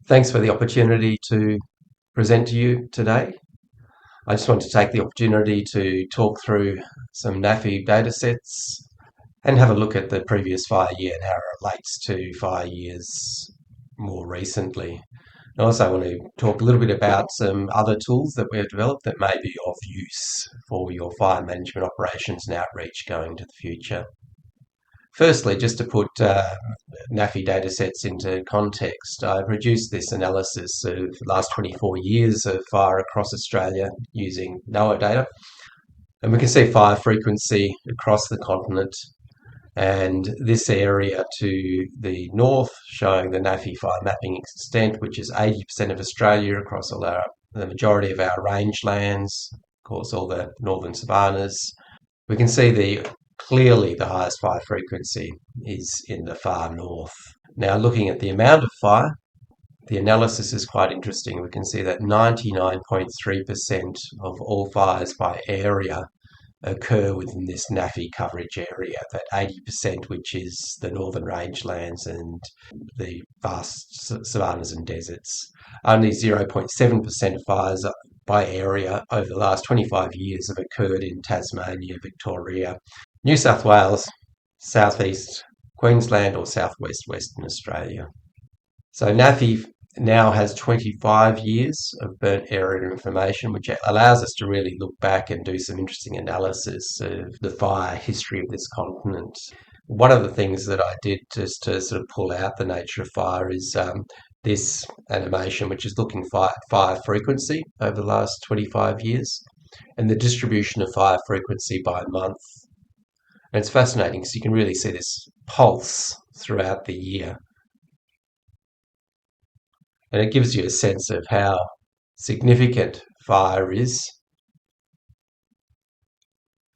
Thanks for the opportunity to present to you today. I just want to take the opportunity to talk through some NAFI datasets and have a look at the previous fire year and how it relates to fire years more recently. I also want to talk a little bit about some other tools that we've developed that may be of use for your fire management operations and outreach going into the future. Firstly, just to put NAFI datasets into context, I produced this analysis of the last 24 years of fire across Australia using NOAA data. And we can see fire frequency across the continent, and this area to the north showing the NAFI fire mapping extent, which is 80% of Australia across the majority of our rangelands, of course all the northern savannas. We can see clearly the highest fire frequency is in the far north. Now, looking at the amount of fire, the analysis is quite interesting. We can see that 99.3% of all fires by area occur within this NAFI coverage area, that 80% which is the northern rangelands and the vast savannas and deserts. Only 0.7% of fires by area over the last 25 years have occurred in Tasmania, Victoria, New South Wales, southeast Queensland or southwest Western Australia. So NAFI now has 25 years of burnt area information, which allows us to really look back and do some interesting analysis of the fire history of this continent. One of the things that I did just to sort of pull out the nature of fire is this animation, which is looking at fire frequency over the last 25 years and the distribution of fire frequency by month. And it's fascinating because you can really see this pulse throughout the year. And it gives you a sense of how significant fire is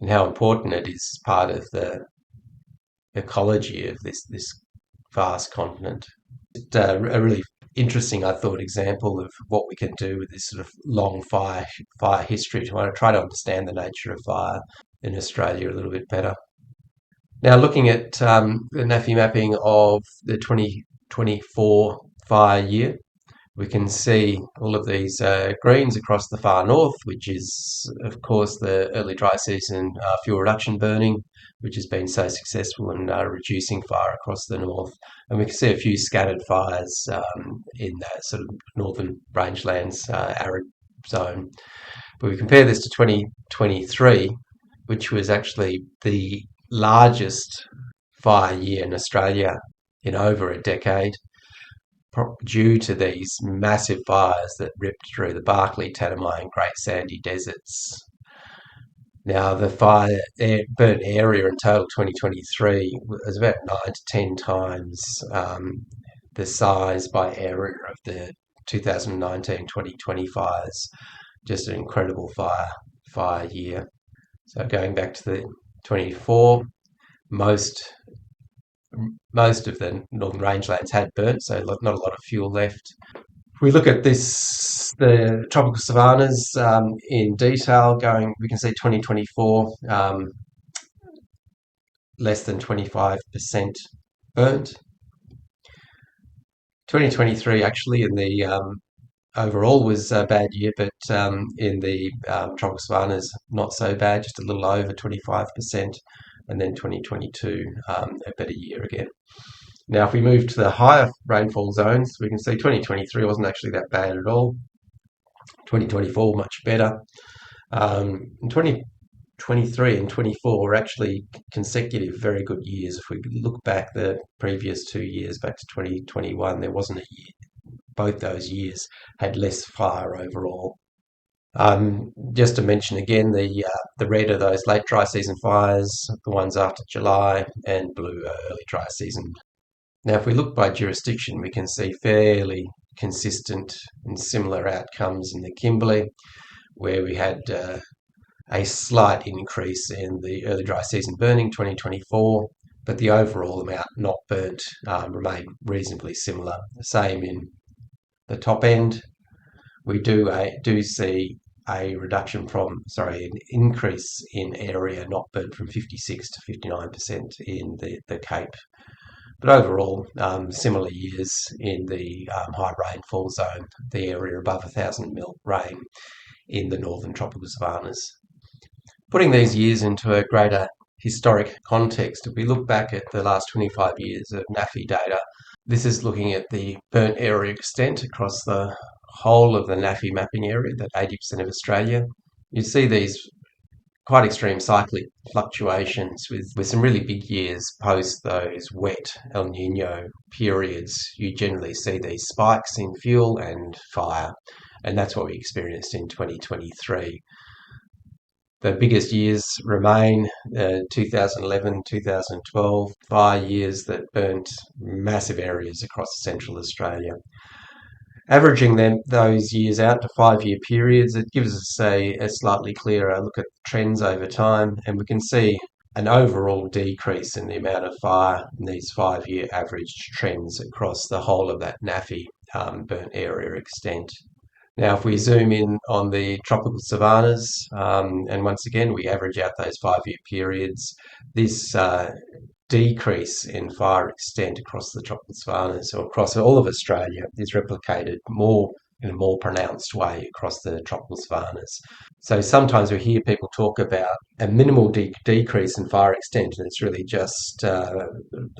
and how important it is as part of the ecology of this vast continent. It's a really interesting, I thought, example of what we can do with this sort of long fire history to try to understand the nature of fire in Australia a little bit better. Now, looking at the NAFI mapping of the 2024 fire year, we can see all of these greens across the far north, which is, of course, the early dry season fuel reduction burning, which has been so successful in reducing fire across the north. And we can see a few scattered fires in that sort of northern rangelands arid zone. But we compare this to 2023, which was actually the largest fire year in Australia in over a decade, due to these massive fires that ripped through the Barkly, Tanami and Great Sandy deserts. Now, the burnt area in total 2023 was about 9 to 10 times the size by area of the 2019-2020 fires. Just an incredible fire year. So going back to the 24, most of the northern rangelands had burnt, so not a lot of fuel left. If we look at the tropical savannas in detail, we can see 2024 less than 25% burnt. 2023 actually in the overall was a bad year, but in the tropical savannas not so bad, just a little over 25%. And then 2022, a better year again. Now, if we move to the higher rainfall zones, we can see 2023 wasn't actually that bad at all. 2024, much better. 2023 and 24 were actually consecutive very good years. If we look back the previous 2 years, back to 2021, there wasn't a year. Both those years had less fire overall. Just to mention again, the red are those late dry season fires, the ones after July, and blue are early dry season. Now, if we look by jurisdiction, we can see fairly consistent and similar outcomes in the Kimberley, where we had a slight increase in the early dry season burning 2024, but the overall amount not burnt remained reasonably similar. The same in the top end. We do see an increase in area not burnt from 56 to 59% in the Cape But overall, similar years in the high rainfall zone, the area above 1,000 mil rain in the northern tropical savannas. Putting these years into a greater historic context, if we look back at the last 25 years of NAFI data, this is looking at the burnt area extent across the whole of the NAFI mapping area, that 80% of Australia. You see these quite extreme cyclic fluctuations with some really big years post those wet El Nino periods. You generally see these spikes in fuel and fire, and that's what we experienced in 2023. The biggest years remain 2011, 2012, fire years that burnt massive areas across central Australia. Averaging those years out to 5-year periods, it gives us a slightly clearer look at trends over time, and we can see an overall decrease in the amount of fire in these 5-year average trends across the whole of that NAFI burnt area extent. Now, if we zoom in on the tropical savannas, and once again we average out those 5-year periods, this decrease in fire extent across the tropical savannas or across all of Australia is replicated in a more pronounced way across the tropical savannas. So sometimes we hear people talk about a minimal decrease in fire extent, and it's really just the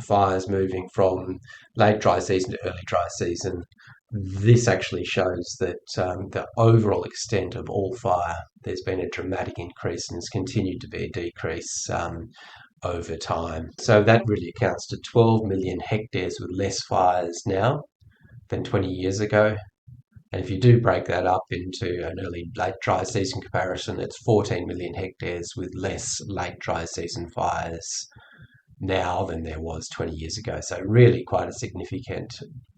fires moving from late dry season to early dry season. This actually shows that the overall extent of all fire, there's been a dramatic increase and has continued to be a decrease over time. So that really accounts to 12 million hectares with less fires now than 20 years ago. And if you do break that up into an early late dry season comparison, it's 14 million hectares with less late dry season fires now than there was 20 years ago. So really quite a significant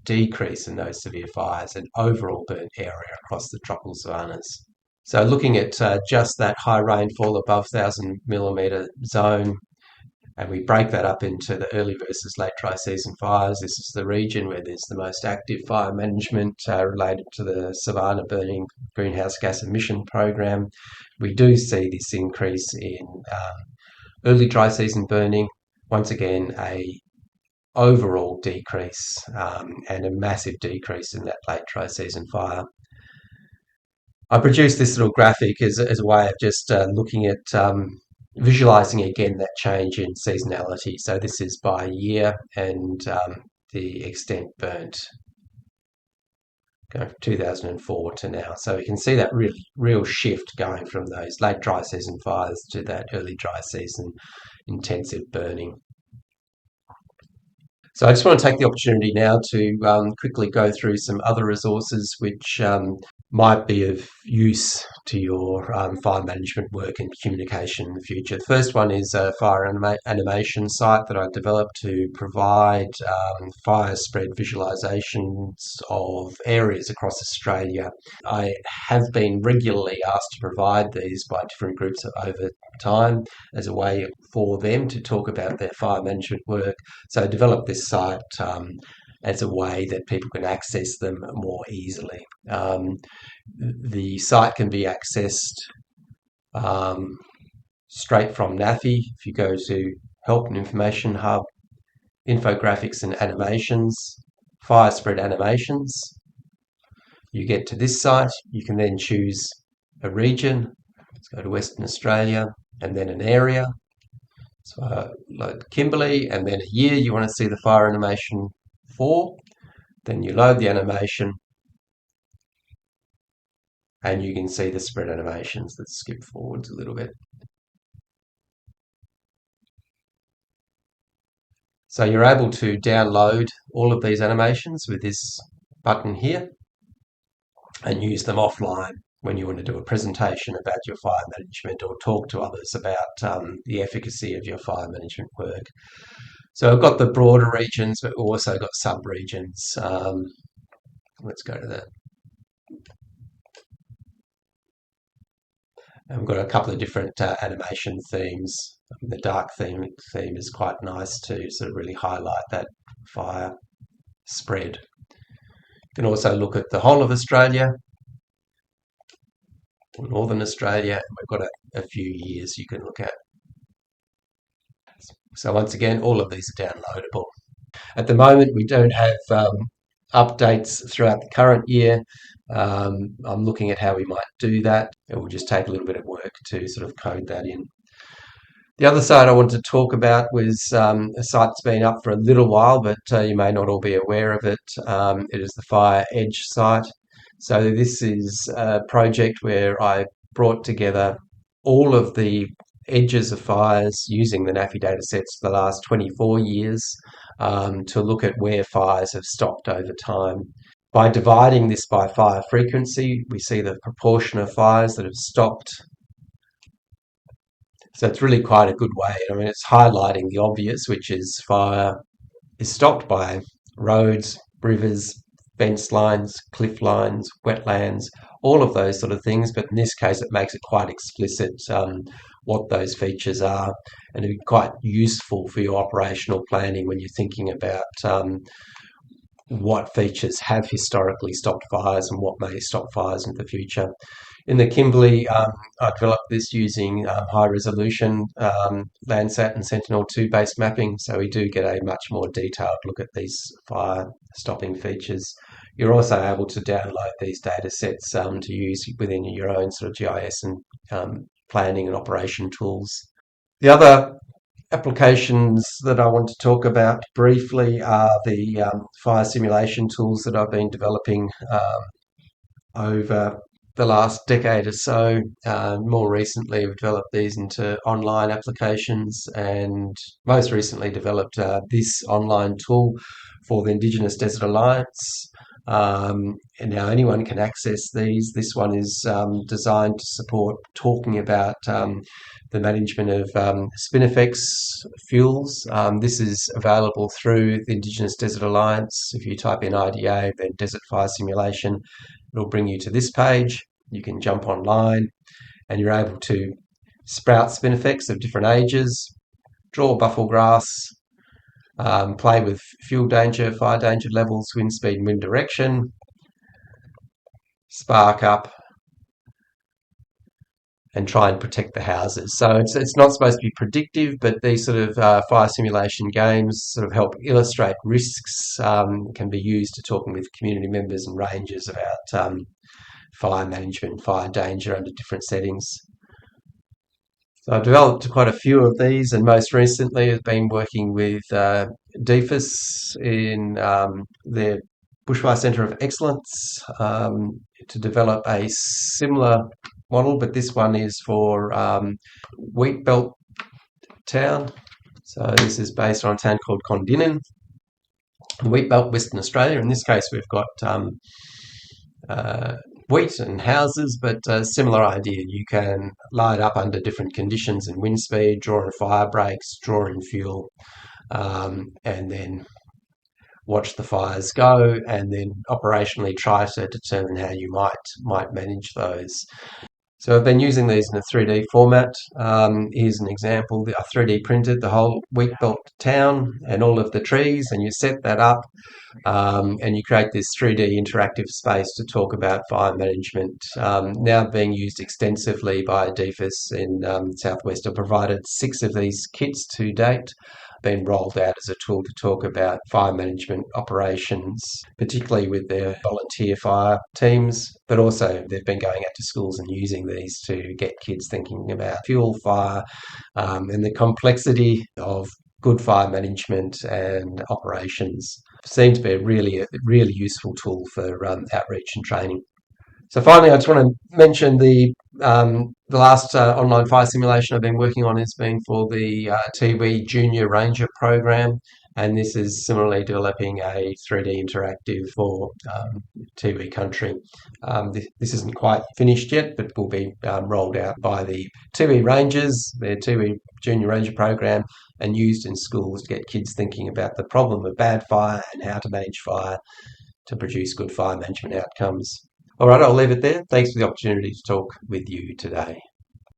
decrease in those severe fires and overall burnt area across the tropical savannas. So looking at just that high rainfall above 1,000 mm zone, and we break that up into the early versus late dry season fires. This is the region where there's the most active fire management related to the savanna burning greenhouse gas emission program. We do see this increase in early dry season burning. Once again, a overall decrease and a massive decrease in that late dry season fire. I produced this little graphic as a way of just looking at visualizing again that change in seasonality. So this is by year and the extent burnt going from 2004 to now. So we can see that really real shift going from those late dry season fires to that early dry season intensive burning. So I just want to take the opportunity now to quickly go through some other resources which might be of use to your fire management work and communication in the future. The first one is a fire animation site that I developed to provide fire spread visualizations of areas across Australia. I have been regularly asked to provide these by different groups over time as a way for them to talk about their fire management work. So I developed this site as a way that people can access them more easily. The site can be accessed straight from NAFI. If you go to Help and Information Hub, Infographics and Animations, Fire Spread Animations, you get to this site. You can then choose a region. Let's go to Western Australia and then an area. So load Kimberley and then a year you want to see the fire animation for. Then you load the animation and you can see the spread animations. Let's skip forwards a little bit. So you're able to download all of these animations with this button here and use them offline when you want to do a presentation about your fire management or talk to others about the efficacy of your fire management work. So I've got the broader regions, but we've also got sub-regions. Let's go to that. And we've got a couple of different animation themes. The dark theme is quite nice to sort of really highlight that fire spread. You can also look at the whole of Australia, Northern Australia, and we've got a few years you can look at. So once again, all of these are downloadable. At the moment, we don't have updates throughout the current year. I'm looking at how we might do that. It will just take a little bit of work to sort of code that in. The other site I wanted to talk about was a site that's been up for a little while, but you may not all be aware of it. It is the Fire Edge site. So this is a project where I brought together all of the edges of fires using the NAFI datasets for the last 24 years to look at where fires have stopped over time. By dividing this by fire frequency, we see the proportion of fires that have stopped. So it's really quite a good way. I mean, it's highlighting the obvious, which is fire is stopped by roads, rivers, fence lines, cliff lines, wetlands, all of those sort of things. But in this case, it makes it quite explicit what those features are, and it'd be quite useful for your operational planning when you're thinking about what features have historically stopped fires and what may stop fires in the future. In the Kimberley, I developed this using high resolution Landsat and Sentinel-2 based mapping, so we do get a much more detailed look at these fire stopping features. You're also able to download these data sets to use within your own sort of GIS and planning and operation tools. The other applications that I want to talk about briefly are the fire simulation tools that I've been developing over the last decade or so. More recently, we've developed these into online applications, and most recently developed this online tool for the Indigenous Desert Alliance. And now anyone can access these. This one is designed to support talking about the management of Spinifex fuels. This is available through the Indigenous Desert Alliance. If you type in IDA, then Desert Fire Simulation, it'll bring you to this page. You can jump online and you're able to sprout Spinifex of different ages, draw buffel grass, play with fuel danger, fire danger levels, wind speed and wind direction, spark up, and try and protect the houses. So it's not supposed to be predictive, but these sort of fire simulation games sort of help illustrate risks, can be used to talking with community members and rangers about fire management, fire danger under different settings. So I've developed quite a few of these, and most recently I've been working with DFIS in their Bushfire Centre of Excellence to develop a similar model, but this one is for Wheatbelt town. So this is based on a town called Condinin, Wheatbelt, Western Australia. In this case, we've got wheat and houses, but a similar idea. You can light up under different conditions and wind speed, draw in fire breaks, draw in fuel, and then watch the fires go, and then operationally try to determine how you might manage those. So I've been using these in a 3D format. Here's an example. I 3D printed the whole Wheatbelt town and all of the trees, and you set that up and you create this 3D interactive space to talk about fire management. Now being used extensively by DFIS in Southwest. I've provided 6 of these kits to date, been rolled out as a tool to talk about fire management operations, particularly with their volunteer fire teams, but also they've been going out to schools and using these to get kids thinking about fuel, fire, and the complexity of good fire management and operations. Seems to be a really useful tool for outreach and training. So finally, I just want to mention the last online fire simulation I've been working on has been for the Tiwi Junior Ranger program, and this is similarly developing a 3D interactive for Tiwi country. This isn't quite finished yet, but will be rolled out by the Tiwi Rangers, their Tiwi Junior Ranger program, and used in schools to get kids thinking about the problem of bad fire and how to manage fire to produce good fire management outcomes. All right, I'll leave it there. Thanks for the opportunity to talk with you today.